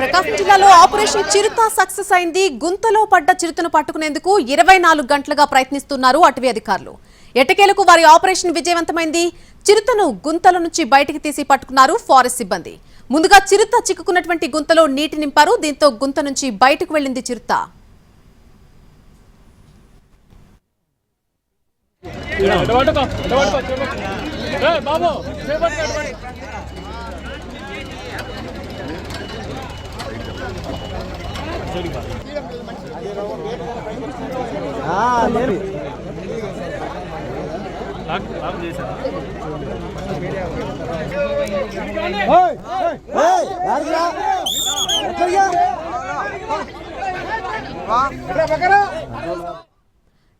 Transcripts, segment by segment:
ప్రకాశం జిల్లాలో ఆపరేషన్ చిరుత సక్సెస్ అయింది. గుంతలో పడ్డ చిరుతను పట్టుకునేందుకు 24 గంటలుగా ప్రయత్నిస్తున్నారు అటవీ అధికారులు. ఎట్టకేలకు వారి ఆపరేషన్ విజయవంతమైంది. చిరుతను గుంతల నుంచి బయటికి తీసి పట్టుకున్నారు ఫారెస్ట్ సిబ్బంది. ముందుగా చిరుత చిక్కుకున్నటువంటి గుంతలో నీటి నింపారు. దీంతో గుంత నుంచి బయటకు వెళ్లింది చిరుత.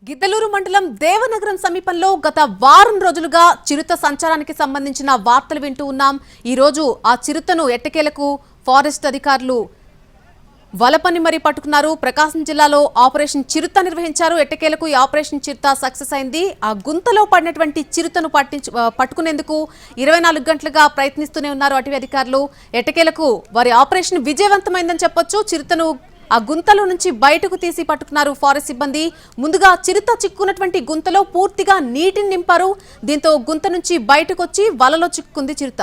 గిద్దలూరు మండలం దేవనగరం సమీపంలో గత వారం రోజులుగా చిరుత సంచారానికి సంబంధించిన వార్తలు వింటూ ఉన్నాం. ఈ రోజు ఆ చిరుతను ఎట్టకేలకు ఫారెస్ట్ అధికారులు వలపని మరీ పట్టుకున్నారు. ప్రకాశం జిల్లాలో ఆపరేషన్ చిరుత నిర్వహించారు. ఎట్టకేలకు ఈ ఆపరేషన్ చిరుత సక్సెస్ అయింది. ఆ గుంతలో పడినటువంటి చిరుతను పట్టుకునేందుకు 24 గంటలుగా ప్రయత్నిస్తూనే ఉన్నారు అటవీ అధికారులు. ఎట్టకేలకు వారి ఆపరేషన్ విజయవంతమైందని చెప్పొచ్చు. చిరుతను ఆ గుంతలో నుంచి బయటకు తీసి పట్టుకున్నారు ఫారెస్ట్ సిబ్బంది. ముందుగా చిరుత చిక్కున్నటువంటి గుంతలో పూర్తిగా నీటిని నింపారు. దీంతో గుంత నుంచి బయటకు వచ్చి వలలో చిక్కుంది చిరుత.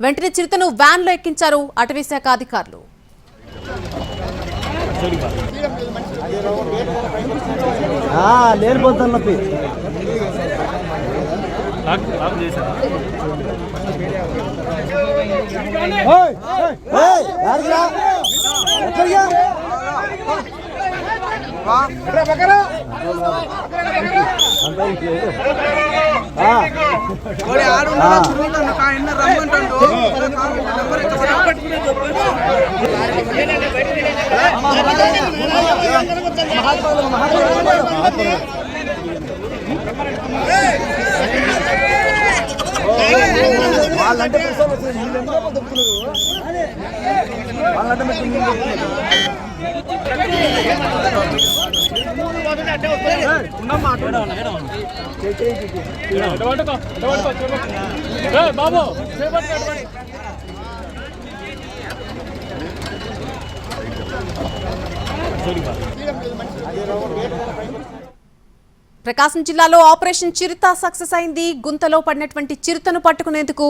వెంటనే చిరుతను వ్యాన్ లో ఎక్కించారు అటవీ శాఖ అధికారులు. ప్రకాశం జిల్లాలో ఆపరేషన్ చిరుత సక్సెస్ అయింది. గుంతలో పడినటువంటి చిరుతను పట్టుకునేందుకు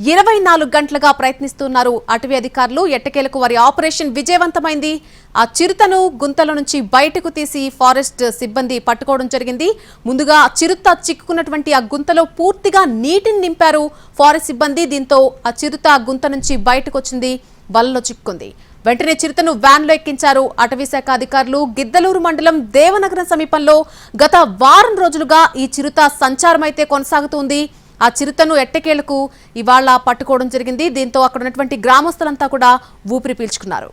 24 గంటలుగా ప్రయత్నిస్తున్నారు అటవీ అధికారులు. ఎట్టకేలకు వారి ఆపరేషన్ విజయవంతమైంది. ఆ చిరుతను గుంతల నుంచి బయటకు తీసి ఫారెస్ట్ సిబ్బంది పట్టుకోవడం జరిగింది. ముందుగా చిరుత చిక్కుకున్నటువంటి ఆ గుంతలో పూర్తిగా నీటిని నింపారు ఫారెస్ట్ సిబ్బంది. దీంతో ఆ చిరుత గుంత నుంచి బయటకు వచ్చింది, వలలో చిక్కుంది. వెంటనే చిరుతను వ్యాన్ లో ఎక్కించారు అటవీ శాఖ అధికారులు. గిద్దలూరు మండలం దేవనగరం సమీపంలో గత వారం రోజులుగా ఈ చిరుత సంచారం అయితే కొనసాగుతుంది. ఆ చిరుతను ఎట్టకేలకు ఇవాళ పట్టుకోవడం జరిగింది. దీంతో అక్కడ ఉన్నటువంటి గ్రామస్తులంతా కూడా ఊపిరి పీల్చుకున్నారు.